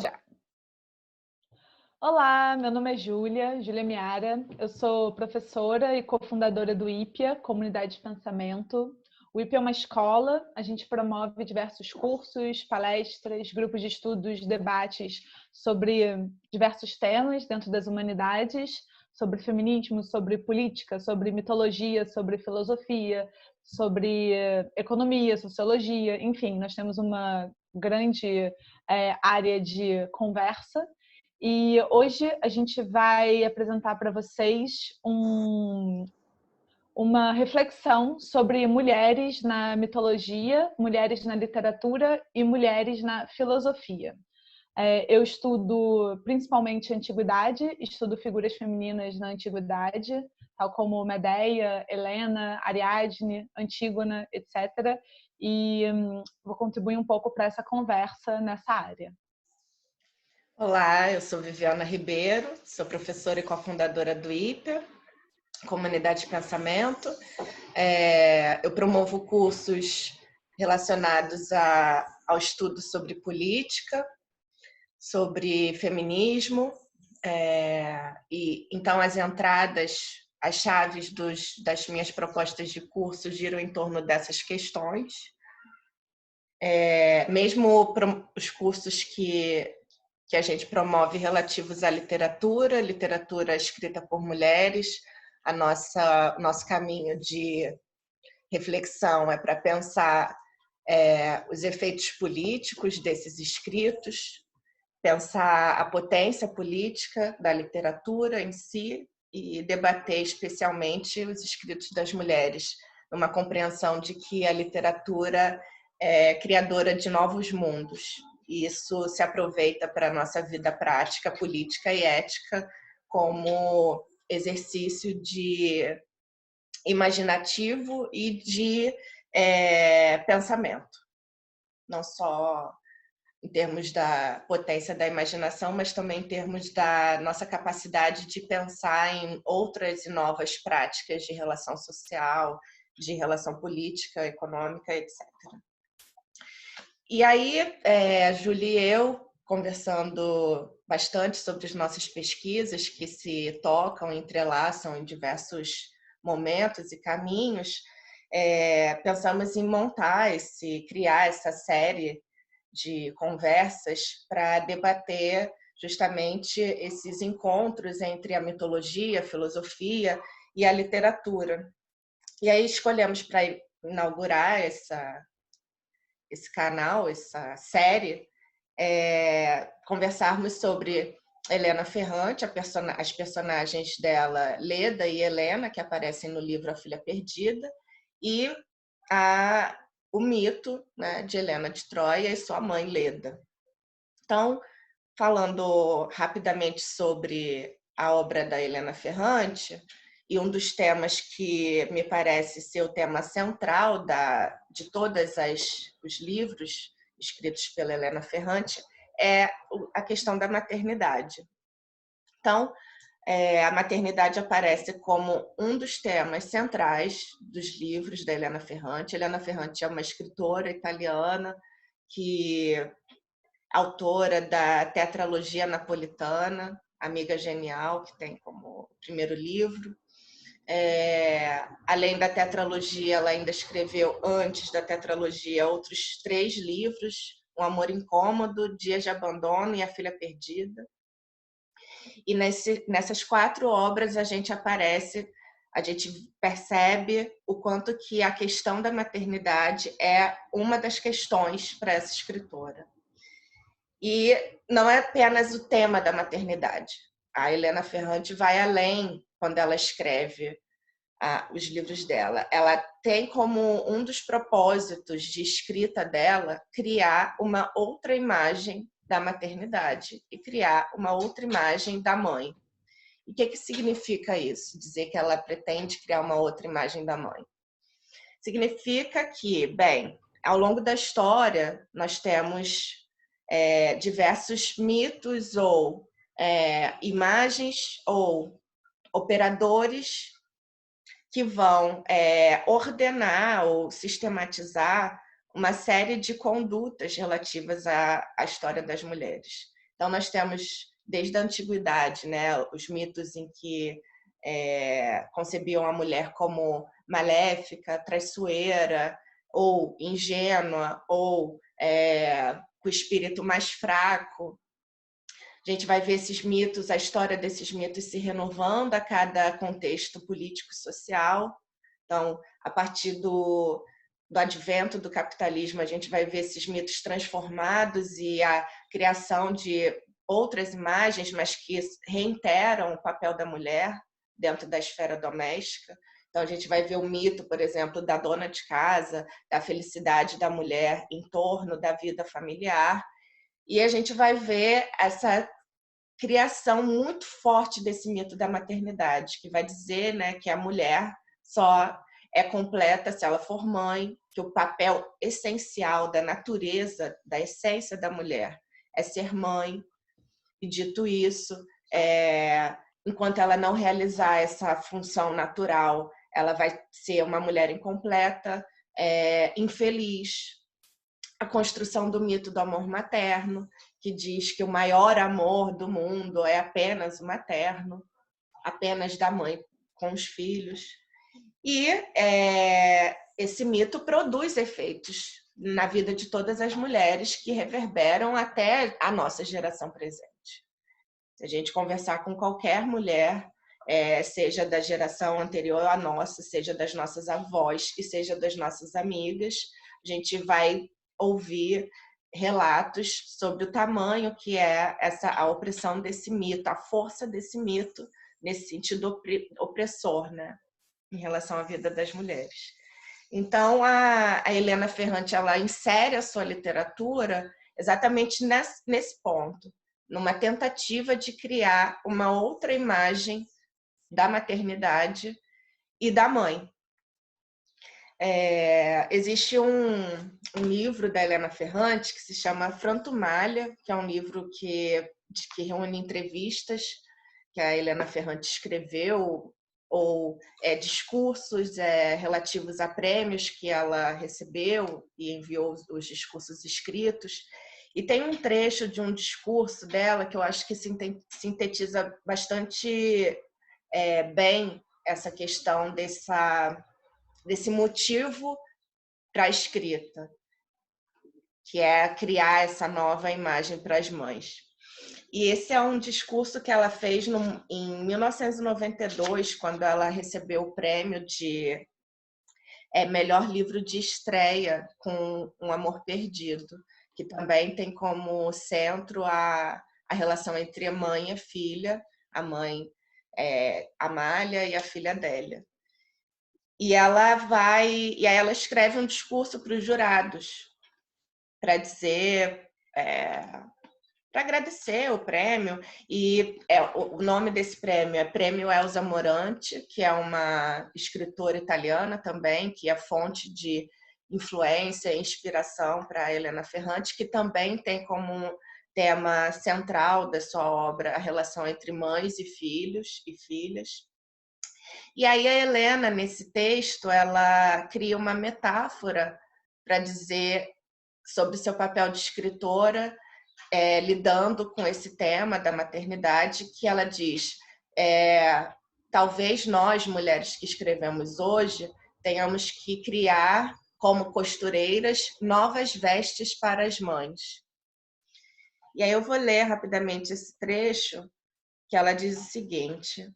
Já. Olá, meu nome é Júlia Miara. Eu sou professora e cofundadora do IPEA, Comunidade de Pensamento. O IPEA é uma escola, a gente promove diversos cursos, palestras, grupos de estudos, debates sobre diversos temas dentro das humanidades, sobre feminismo, sobre política, sobre mitologia, sobre filosofia, sobre economia, sociologia, enfim, nós temos uma grande área de conversa. E hoje a gente vai apresentar para vocês uma reflexão sobre mulheres na mitologia, mulheres na literatura e mulheres na filosofia. Eu estudo principalmente antiguidade, estudo figuras femininas na antiguidade, tal como Medeia, Helena, Ariadne, Antígona, etc. E vou contribuir um pouco para essa conversa nessa área. Olá, eu sou Viviana Ribeiro, sou professora e cofundadora do IPEA, Comunidade de Pensamento. Eu promovo cursos relacionados ao estudo sobre política, sobre feminismo, e então as entradas, as chaves das minhas propostas de curso giram em torno dessas questões. Mesmo os cursos que a gente promove relativos à literatura escrita por mulheres. Nosso caminho de reflexão é para pensar os efeitos políticos desses escritos, pensar a potência política da literatura em si e debater especialmente os escritos das mulheres, numa compreensão de que a literatura é criadora de novos mundos. E isso se aproveita para a nossa vida prática, política e ética como exercício de imaginativo e de pensamento. Não só em termos da potência da imaginação, mas também em termos da nossa capacidade de pensar em outras e novas práticas de relação social, de relação política, econômica, etc. E aí, a Júlia e eu, conversando bastante sobre as nossas pesquisas que se tocam, entrelaçam em diversos momentos e caminhos, pensamos em criar essa série de conversas para debater justamente esses encontros entre a mitologia, a filosofia e a literatura. E aí escolhemos para inaugurar esse canal, essa série, conversarmos sobre Helena Ferrante, as personagens dela, Leda e Helena, que aparecem no livro A Filha Perdida, e o mito, né, de Helena de Troia e sua mãe Leda. Então, falando rapidamente sobre a obra da Helena Ferrante, e um dos temas que me parece ser o tema central de todos os livros escritos pela Helena Ferrante é a questão da maternidade. Então, a maternidade aparece como um dos temas centrais dos livros da Helena Ferrante. Helena Ferrante é uma escritora italiana autora da tetralogia napolitana, Amiga Genial, que tem como primeiro livro. Além da tetralogia, ela ainda escreveu, antes da tetralogia, outros 3 livros, Um Amor Incômodo, Dias de Abandono e A Filha Perdida. E nessas 4 obras a gente percebe o quanto que a questão da maternidade é uma das questões para essa escritora. E não é apenas o tema da maternidade. A Helena Ferrante vai além quando ela escreve os livros dela. Ela tem como um dos propósitos de escrita dela criar uma outra imagem da maternidade e criar uma outra imagem da mãe. E o que significa isso? Dizer que ela pretende criar uma outra imagem da mãe. Significa que, bem, ao longo da história, nós temos diversos mitos ou imagens ou operadores que vão ordenar ou sistematizar uma série de condutas relativas à história das mulheres. Então, nós temos, desde a antiguidade, né, os mitos em que concebiam a mulher como maléfica, traiçoeira, ou ingênua, ou com o espírito mais fraco. A gente vai ver esses mitos, a história desses mitos se renovando a cada contexto político e social. Então, a partir do advento do capitalismo, a gente vai ver esses mitos transformados e a criação de outras imagens, mas que reiteram o papel da mulher dentro da esfera doméstica. Então, a gente vai ver o mito, por exemplo, da dona de casa, da felicidade da mulher em torno da vida familiar. E a gente vai ver essa criação muito forte desse mito da maternidade, que vai dizer, né, que a mulher só é completa se ela for mãe, que o papel essencial da natureza, da essência da mulher, é ser mãe. E dito isso, enquanto ela não realizar essa função natural, ela vai ser uma mulher incompleta, infeliz. A construção do mito do amor materno, que diz que o maior amor do mundo é apenas o materno, apenas da mãe com os filhos. E esse mito produz efeitos na vida de todas as mulheres que reverberam até a nossa geração presente. Se a gente conversar com qualquer mulher, seja da geração anterior à nossa, seja das nossas avós e seja das nossas amigas, a gente vai ouvir relatos sobre o tamanho que é a opressão desse mito, a força desse mito nesse sentido opressor, né, em relação à vida das mulheres. Então, a Helena Ferrante, ela insere a sua literatura exatamente nesse ponto, numa tentativa de criar uma outra imagem da maternidade e da mãe. Existe um livro da Helena Ferrante que se chama Frantumália, que é um livro que reúne entrevistas que a Helena Ferrante escreveu, ou discursos relativos a prêmios que ela recebeu e enviou os discursos escritos. E tem um trecho de um discurso dela que eu acho que sintetiza bastante bem essa questão desse motivo para a escrita, que é criar essa nova imagem para as mães. E esse é um discurso que ela fez em 1992, quando ela recebeu o prêmio de melhor livro de estreia com Um Amor Perdido, que também tem como centro a relação entre a mãe e a filha, a mãe Amália e a filha Adélia. E aí ela escreve um discurso para os jurados, para dizer, para agradecer o prêmio. E o nome desse prêmio é Prêmio Elsa Morante, que é uma escritora italiana também, que é fonte de influência e inspiração para Helena Ferrante, que também tem como tema central da sua obra a relação entre mães e filhos e filhas. E aí a Helena, nesse texto, ela cria uma metáfora para dizer sobre o seu papel de escritora, lidando com esse tema da maternidade, que ela diz, talvez nós, mulheres que escrevemos hoje, tenhamos que criar, como costureiras, novas vestes para as mães. E aí eu vou ler rapidamente esse trecho, que ela diz o seguinte,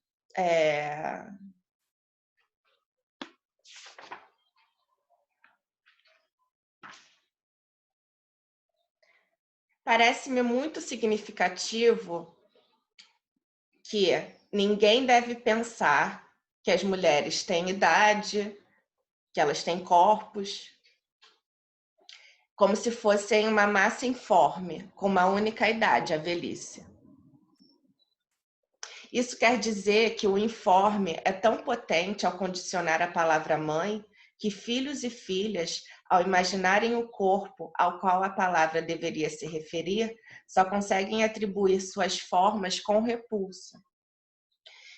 parece-me muito significativo que ninguém deve pensar que as mulheres têm idade, que elas têm corpos, como se fossem uma massa informe, com uma única idade, a velhice. Isso quer dizer que o informe é tão potente ao condicionar a palavra mãe, que filhos e filhas, ao imaginarem o corpo ao qual a palavra deveria se referir, só conseguem atribuir suas formas com repulsa.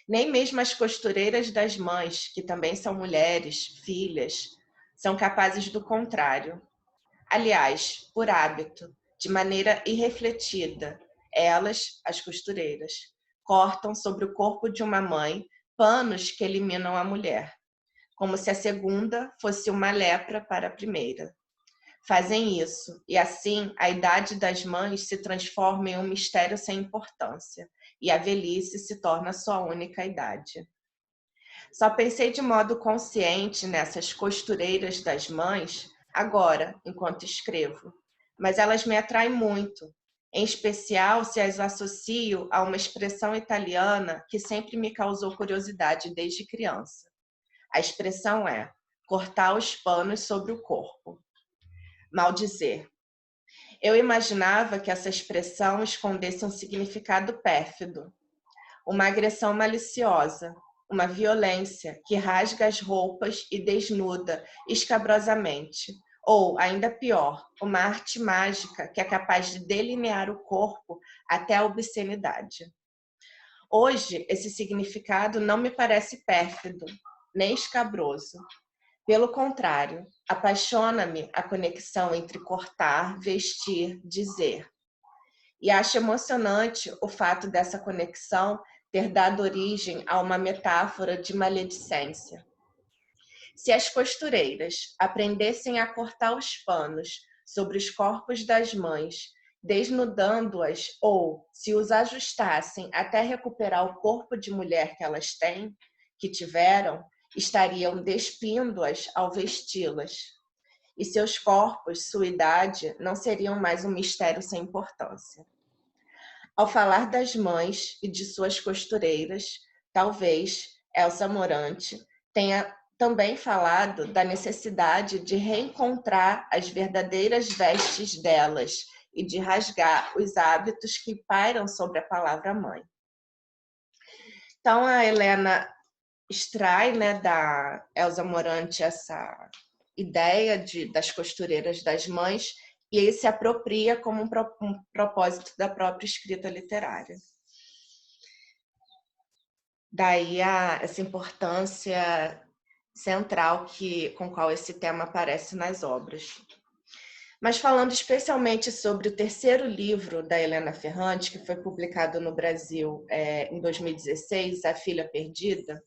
Nem mesmo as costureiras das mães, que também são mulheres, filhas, são capazes do contrário. Aliás, por hábito, de maneira irrefletida, Elas, as costureiras, cortam sobre o corpo de uma mãe panos que eliminam a mulher, como se a segunda fosse uma lepra para a primeira. Fazem isso, e assim a idade das mães se transforma em um mistério sem importância, e a velhice se torna sua única idade. Só pensei de modo consciente nessas costureiras das mães agora, enquanto escrevo, mas elas me atraem muito, em especial se as associo a uma expressão italiana que sempre me causou curiosidade desde criança. A expressão é cortar os panos sobre o corpo. Maldizer. Eu imaginava que essa expressão escondesse um significado pérfido, uma agressão maliciosa, uma violência que rasga as roupas e desnuda escabrosamente, ou, ainda pior, uma arte mágica que é capaz de delinear o corpo até a obscenidade. Hoje, esse significado não me parece pérfido, nem escabroso. Pelo contrário, apaixona-me a conexão entre cortar, vestir, dizer. E acho emocionante o fato dessa conexão ter dado origem a uma metáfora de maledicência. Se as costureiras aprendessem a cortar os panos sobre os corpos das mães, desnudando-as, ou se os ajustassem até recuperar o corpo de mulher que elas têm, que tiveram, estariam despindo-as ao vesti-las. E seus corpos, sua idade, não seriam mais um mistério sem importância. Ao falar das mães e de suas costureiras, talvez Elsa Morante tenha também falado da necessidade de reencontrar as verdadeiras vestes delas e de rasgar os hábitos que pairam sobre a palavra mãe. Então, a Helena extrai, né, da Elsa Morante essa ideia das costureiras das mães e ele se apropria como um propósito da própria escrita literária. Daí essa importância central com qual esse tema aparece nas obras. Mas falando especialmente sobre o terceiro livro da Helena Ferrante, que foi publicado no Brasil em 2016, A Filha Perdida,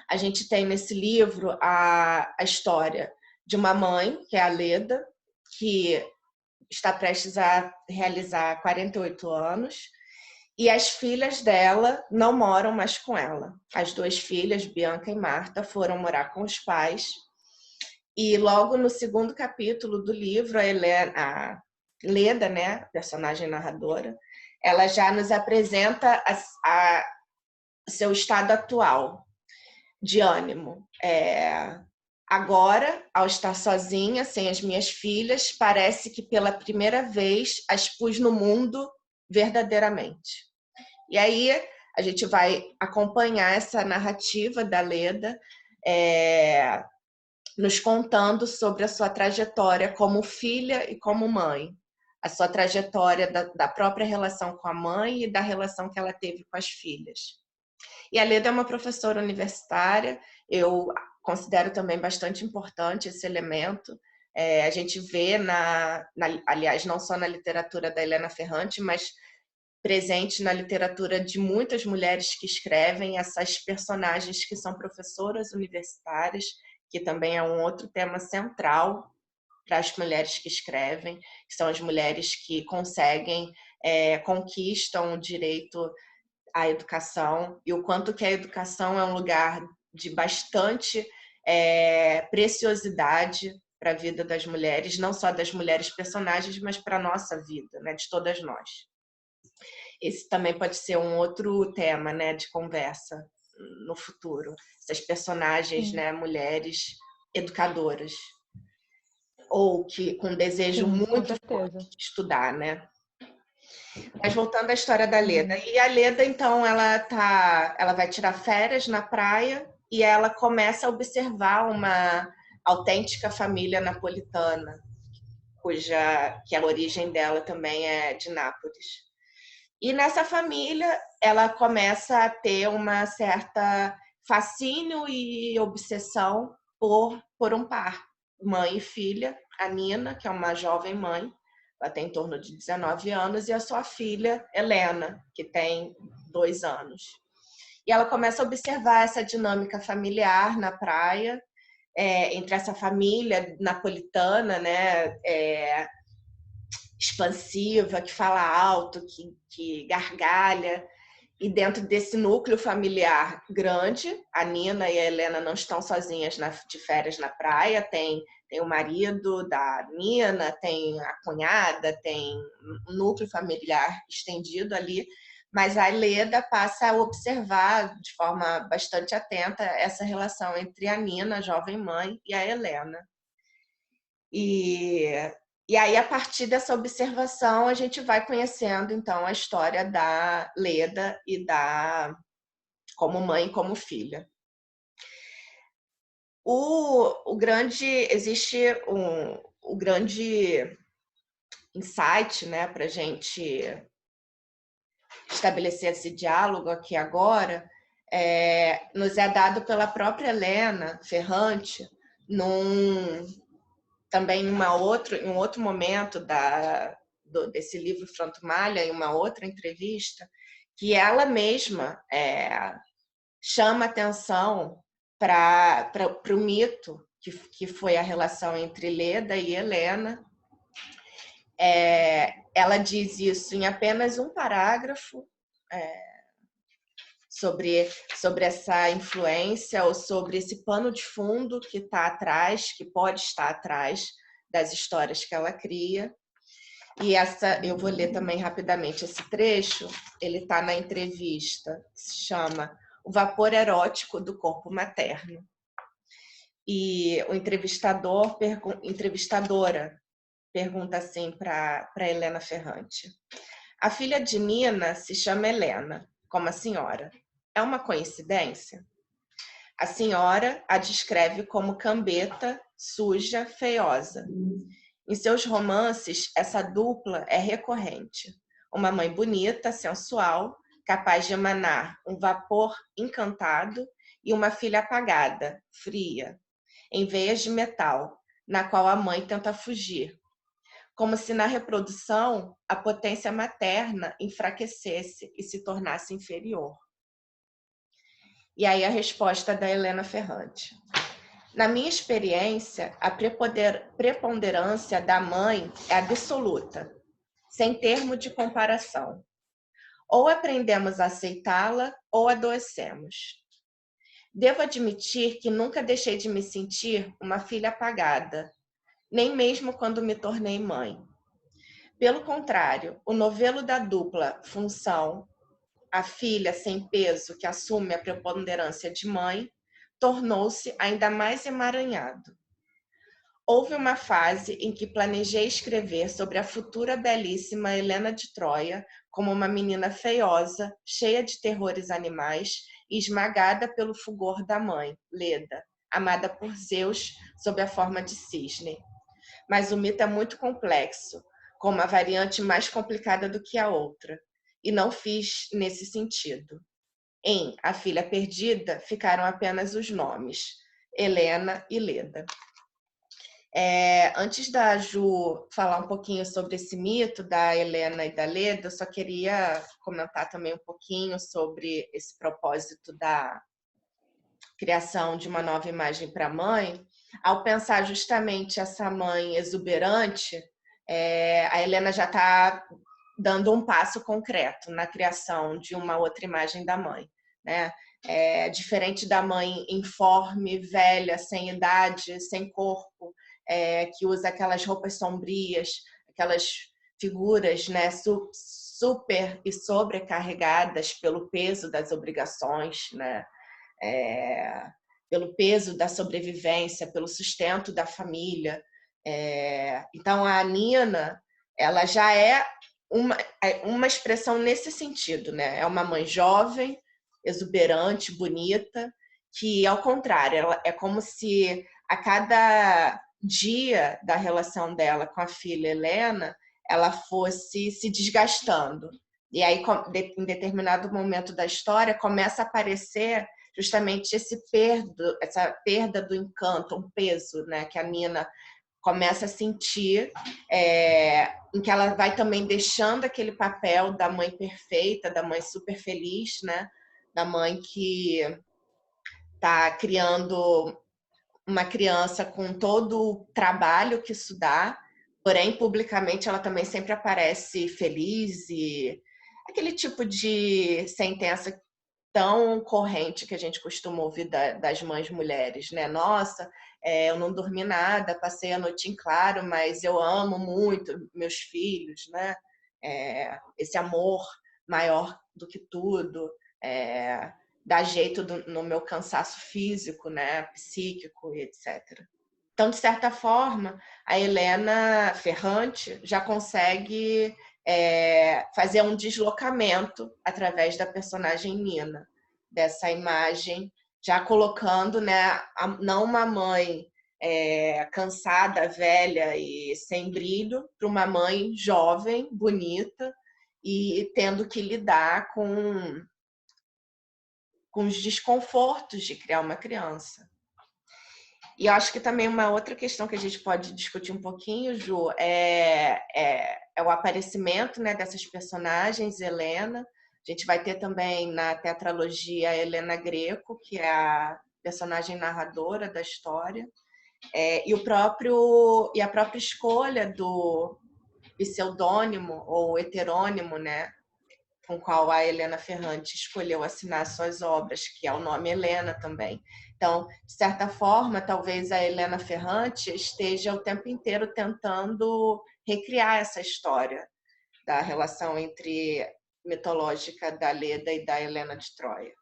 a gente tem nesse livro a história de uma mãe, que é a Leda, que está prestes a realizar 48 anos, e as filhas dela não moram mais com ela. As duas filhas, Bianca e Marta, foram morar com os pais, e logo no segundo capítulo do livro, a Leda, né, personagem narradora, ela já nos apresenta seu estado atual de ânimo. Agora, ao estar sozinha, sem as minhas filhas, parece que pela primeira vez as pus no mundo verdadeiramente. E aí a gente vai acompanhar essa narrativa da Leda, nos contando sobre a sua trajetória como filha e como mãe, a sua trajetória da própria relação com a mãe e da relação que ela teve com as filhas. E a Leda é uma professora universitária, eu considero também bastante importante esse elemento. A gente vê, aliás, não só na literatura da Helena Ferrante, mas presente na literatura de muitas mulheres que escrevem, essas personagens que são professoras universitárias, que também é um outro tema central para as mulheres que escrevem, que são as mulheres que conseguem, conquistam o direito à educação, e o quanto que a educação é um lugar de bastante preciosidade para a vida das mulheres, não só das mulheres personagens, mas para a nossa vida, né, de todas nós. Esse também pode ser um outro tema, né, de conversa no futuro. Essas personagens, né, mulheres educadoras, ou que com desejo muito forte de estudar, né? Mas voltando à história da Leda. E a Leda, então, ela vai tirar férias na praia e ela começa a observar uma autêntica família napolitana, que a origem dela também é de Nápoles. E nessa família, ela começa a ter uma certa fascínio e obsessão por um par, mãe e filha, a Nina, que é uma jovem mãe, ela tem em torno de 19 anos, e a sua filha, Helena, que tem 2 anos. E ela começa a observar essa dinâmica familiar na praia, entre essa família napolitana, né, expansiva, que fala alto, que gargalha, e dentro desse núcleo familiar grande, a Nina e a Helena não estão sozinhas de férias na praia, tem o marido da Nina, tem a cunhada, tem um núcleo familiar estendido ali, mas a Leda passa a observar de forma bastante atenta essa relação entre a Nina, a jovem mãe, e a Helena. E aí, a partir dessa observação, a gente vai conhecendo, então, a história da Leda e como mãe e como filha. Existe o grande insight, né, para a gente estabelecer esse diálogo aqui agora, nos é dado pela própria Helena Ferrante, também em um outro momento desse livro Frantumalha, em uma outra entrevista, que ela mesma chama atenção para o mito que foi a relação entre Leda e Helena. Ela diz isso em apenas um parágrafo, sobre essa influência ou sobre esse pano de fundo que está atrás, que pode estar atrás das histórias que ela cria. E eu vou ler também rapidamente esse trecho. Ele está na entrevista, que se chama O Vapor Erótico do Corpo Materno. E o entrevistadora pergunta assim para Helena Ferrante: a filha de Nina se chama Helena, como a senhora. É uma coincidência? A senhora a descreve como cambeta, suja, feiosa. Em seus romances, essa dupla é recorrente. Uma mãe bonita, sensual, capaz de emanar um vapor encantado, e uma filha apagada, fria, em veias de metal, na qual a mãe tenta fugir. Como se na reprodução a potência materna enfraquecesse e se tornasse inferior. E aí a resposta da Helena Ferrante: na minha experiência, a preponderância da mãe é absoluta, sem termo de comparação. Ou aprendemos a aceitá-la, ou adoecemos. Devo admitir que nunca deixei de me sentir uma filha apagada, nem mesmo quando me tornei mãe. Pelo contrário, o novelo da dupla função, a filha sem peso que assume a preponderância de mãe, tornou-se ainda mais emaranhado. Houve uma fase em que planejei escrever sobre a futura belíssima Helena de Troia como uma menina feiosa, cheia de terrores animais e esmagada pelo fulgor da mãe, Leda, amada por Zeus sob a forma de cisne. Mas o mito é muito complexo, com uma variante mais complicada do que a outra, e não fiz nesse sentido. Em A Filha Perdida ficaram apenas os nomes, Helena e Leda. Antes da Ju falar um pouquinho sobre esse mito da Helena e da Leda, eu só queria comentar também um pouquinho sobre esse propósito da criação de uma nova imagem para a mãe. Ao pensar justamente essa mãe exuberante, a Helena já está dando um passo concreto na criação de uma outra imagem da mãe, né? Diferente da mãe informe, velha, sem idade, sem corpo, que usa aquelas roupas sombrias, aquelas figuras, né, super e sobrecarregadas pelo peso das obrigações, né? Pelo peso da sobrevivência, pelo sustento da família. Então, a Nina, ela já é uma expressão nesse sentido, né? É uma mãe jovem, exuberante, bonita, que, ao contrário, ela é como se a cada dia da relação dela com a filha Helena, ela fosse se desgastando. E aí, em determinado momento da história, começa a aparecer justamente essa perda do encanto, um peso, né, que a Nina começa a sentir em que ela vai também deixando aquele papel da mãe perfeita, da mãe super feliz, né? Da mãe que está criando uma criança com todo o trabalho que isso dá, porém, publicamente, ela também sempre aparece feliz e aquele tipo de sentença tão corrente que a gente costuma ouvir das mães mulheres, né? Nossa, eu não dormi nada, passei a noite em claro, mas eu amo muito meus filhos, né? Esse amor maior do que tudo, dá jeito no meu cansaço físico, né? Psíquico e etc. Então, de certa forma, a Helena Ferrante já consegue fazer um deslocamento através da personagem Nina, dessa imagem, já colocando, né, não uma mãe cansada, velha e sem brilho, para uma mãe jovem, bonita e tendo que lidar com os desconfortos de criar uma criança. E eu acho que também uma outra questão que a gente pode discutir um pouquinho, Ju, é o aparecimento, né, dessas personagens, Helena. A gente vai ter também na tetralogia a Helena Greco, que é a personagem narradora da história, e a própria escolha do pseudônimo ou heterônimo, né, com o qual a Helena Ferrante escolheu assinar suas obras, que é o nome Helena também. Então, de certa forma, talvez a Helena Ferrante esteja o tempo inteiro tentando recriar essa história da relação entre mitológica da Leda e da Helena de Troia.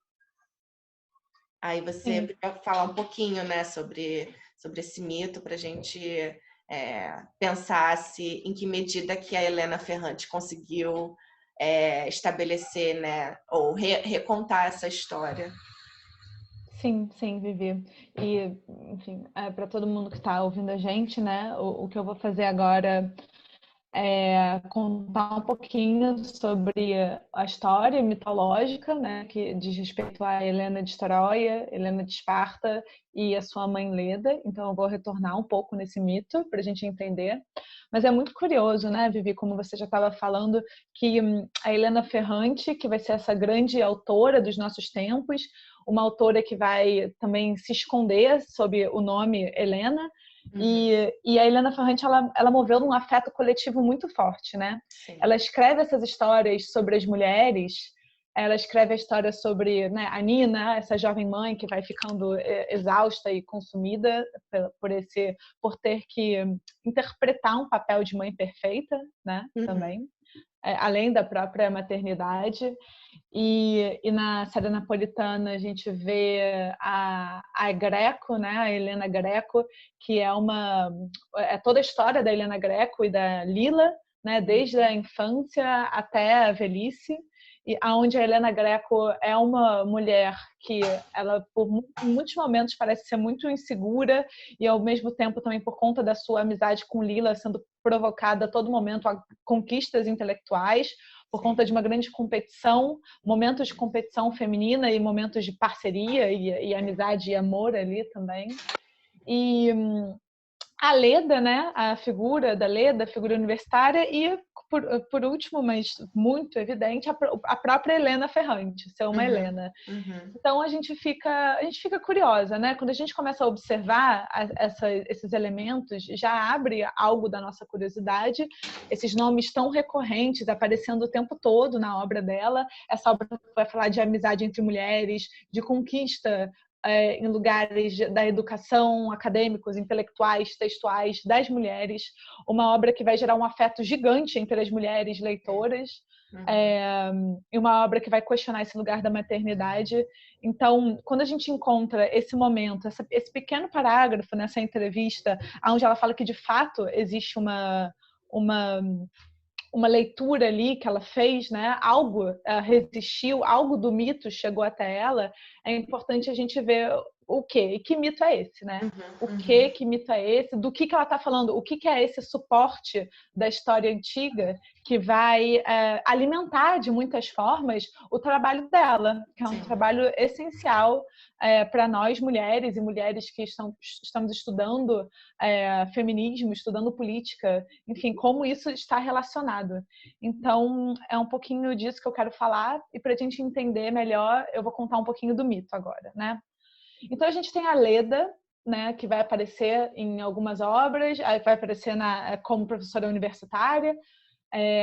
Aí você podia falar um pouquinho, né, sobre esse mito para a gente pensar em que medida que a Helena Ferrante conseguiu estabelecer, né, ou recontar essa história. Sim, sim, Vivi. E, enfim, para todo mundo que está ouvindo a gente, né, o que eu vou fazer agora é contar um pouquinho sobre a história mitológica, né, que diz respeito a Helena de Troia, Helena de Esparta e a sua mãe Leda. Então, eu vou retornar um pouco nesse mito para a gente entender. Mas é muito curioso, né, Vivi, como você já estava falando, que a Helena Ferrante, que vai ser essa grande autora dos nossos tempos, uma autora que vai também se esconder sob o nome Helena, e a Helena Ferrante, ela moveu num afeto coletivo muito forte, né? Sim. Ela escreve essas histórias sobre as mulheres, ela escreve a história sobre, né, a Nina, essa jovem mãe que vai ficando exausta e consumida por ter que interpretar um papel de mãe perfeita, né? Também, além da própria maternidade. E na série napolitana a gente vê a Greco, né, a Helena Greco, que é toda a história da Helena Greco e da Lila, né, desde a infância até a velhice, e aonde a Helena Greco é uma mulher que ela por muitos momentos parece ser muito insegura e ao mesmo tempo também por conta da sua amizade com Lila sendo provocada a todo momento a conquistas intelectuais, por conta de uma grande competição, momentos de competição feminina e momentos de parceria e amizade e amor ali também. E a Leda, né, a figura da Leda, a figura universitária, e por último, mas muito evidente, a própria Helena Ferrante, ser uma Helena. Então a gente fica curiosa, né? Quando a gente começa a observar esses elementos, já abre algo da nossa curiosidade, esses nomes tão recorrentes, aparecendo o tempo todo na obra dela. Essa obra vai falar de amizade entre mulheres, de conquista em lugares da educação, acadêmicos, intelectuais, textuais das mulheres, uma obra que vai gerar um afeto gigante entre as mulheres leitoras, e uma obra que vai questionar esse lugar da maternidade. Então, quando a gente encontra esse momento, esse pequeno parágrafo nessa entrevista, onde ela fala que de fato existe uma leitura ali que ela fez, né? Algo resistiu, algo do mito chegou até ela, é importante a gente ver o quê? E que mito é esse, né? O que mito é esse? Do que ela está falando? O que é esse suporte da história antiga que vai alimentar de muitas formas o trabalho dela, que é um trabalho essencial para nós mulheres e mulheres que estamos estudando feminismo, estudando política, enfim, como isso está relacionado. Então, é um pouquinho disso que eu quero falar, e para a gente entender melhor, eu vou contar um pouquinho do mito agora, né? Então, a gente tem a Leda, né, que vai aparecer em algumas obras, vai aparecer como professora universitária.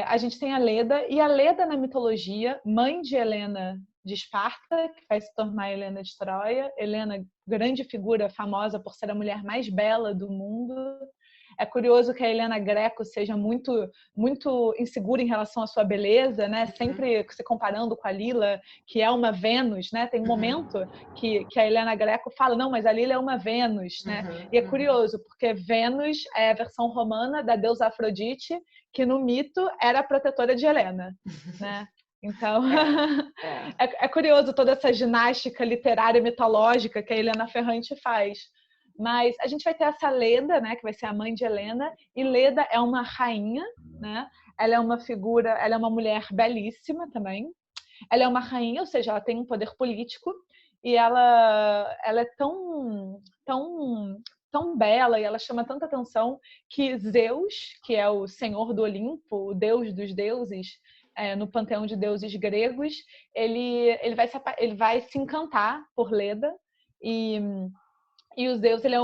A gente tem a Leda, e a Leda na mitologia, mãe de Helena de Esparta, que vai se tornar Helena de Troia. Helena, grande figura, famosa por ser a mulher mais bela do mundo. É curioso que a Helena Greco seja muito, muito insegura em relação à sua beleza, né? Sempre se comparando com a Lila, que é uma Vênus, né? Tem um momento que a Helena Greco fala, não, mas a Lila é uma Vênus, né? E é curioso, porque Vênus é a versão romana da deusa Afrodite, que no mito era a protetora de Helena, né? Então, é curioso toda essa ginástica literária mitológica que a Helena Ferrante faz. Mas a gente vai ter essa Leda, né, que vai ser a mãe de Helena, e Leda é uma rainha, né? Ela é uma figura, ela é uma mulher belíssima também. Ela é uma rainha, ou seja, ela tem um poder político, e ela é tão bela, e ela chama tanta atenção que Zeus, que é o senhor do Olimpo, o deus dos deuses, no panteão de deuses gregos, ele vai se encantar por Leda, e o Zeus, ele é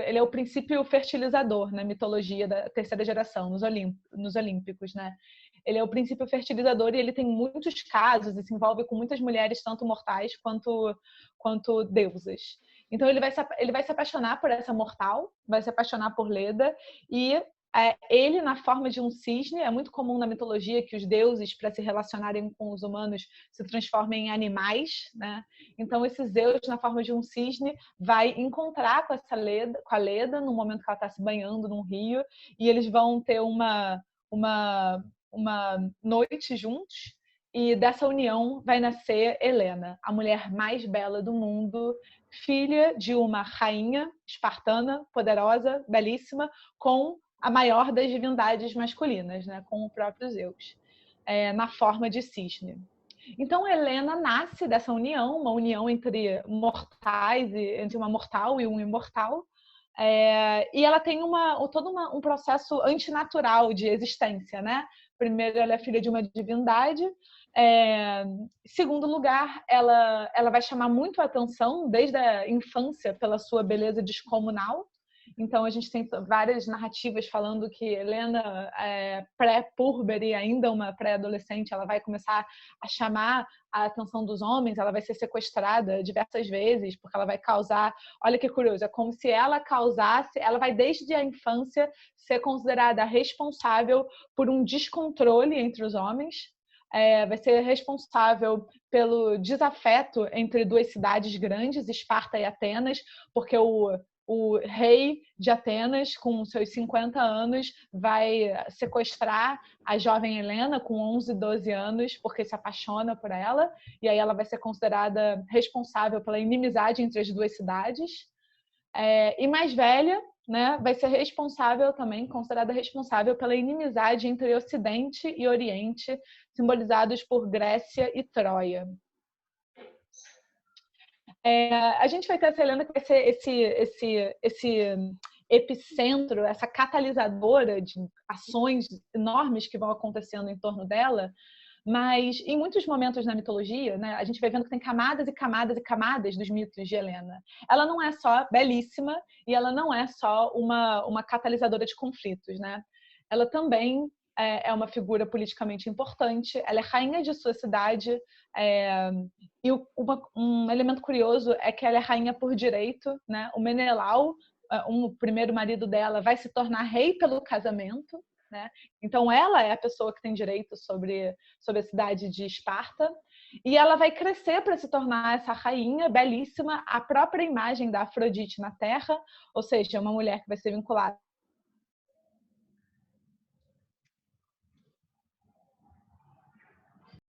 ele é o princípio fertilizador na mitologia da terceira geração, nos Olímpicos, né? Ele é o princípio fertilizador, e ele tem muitos casos e se envolve com muitas mulheres, tanto mortais quanto deusas. Então ele vai se apaixonar por essa mortal, vai se apaixonar por Leda, e ele, na forma de um cisne, é muito comum na mitologia que os deuses, para se relacionarem com os humanos, se transformem em animais, né? Então, esse Zeus, na forma de um cisne, vai encontrar com a Leda, no momento que ela está se banhando num rio, e eles vão ter uma noite juntos, e dessa união vai nascer Helena, a mulher mais bela do mundo, filha de uma rainha espartana, poderosa, belíssima, com a maior das divindades masculinas, né, com o próprio Zeus, na forma de cisne. Então, Helena nasce dessa união, uma união entre mortais, entre uma mortal e um imortal, e ela tem todo um processo antinatural de existência, né? Primeiro, ela é filha de uma divindade. Em segundo lugar, ela vai chamar muito a atenção desde a infância pela sua beleza descomunal. Então, a gente tem várias narrativas falando que Helena, pré-púber e ainda uma pré-adolescente, ela vai começar a chamar a atenção dos homens, ela vai ser sequestrada diversas vezes, porque ela vai causar... Olha que curioso, é como se ela causasse... Ela vai, desde a infância, ser considerada responsável por um descontrole entre os homens, vai ser responsável pelo desafeto entre duas cidades grandes, Esparta e Atenas, porque o rei de Atenas, com seus 50 anos, vai sequestrar a jovem Helena, com 11, 12 anos, porque se apaixona por ela, e aí ela vai ser considerada responsável pela inimizade entre as duas cidades. E mais velha, né, vai ser considerada responsável pela inimizade entre Ocidente e Oriente, simbolizados por Grécia e Troia. A gente vai ter essa Helena que vai ser esse epicentro, essa catalisadora de ações enormes que vão acontecendo em torno dela, mas em muitos momentos na mitologia, né, a gente vai vendo que tem camadas e camadas e camadas dos mitos de Helena. Ela não é só belíssima e ela não é só uma catalisadora de conflitos, né? Ela também é uma figura politicamente importante, ela é rainha de sua cidade, e um elemento curioso é que ela é rainha por direito, né? O Menelau, o primeiro marido dela, vai se tornar rei pelo casamento, né? Então ela é a pessoa que tem direito sobre a cidade de Esparta, e ela vai crescer para se tornar essa rainha belíssima, a própria imagem da Afrodite na Terra, ou seja, uma mulher que vai ser vinculada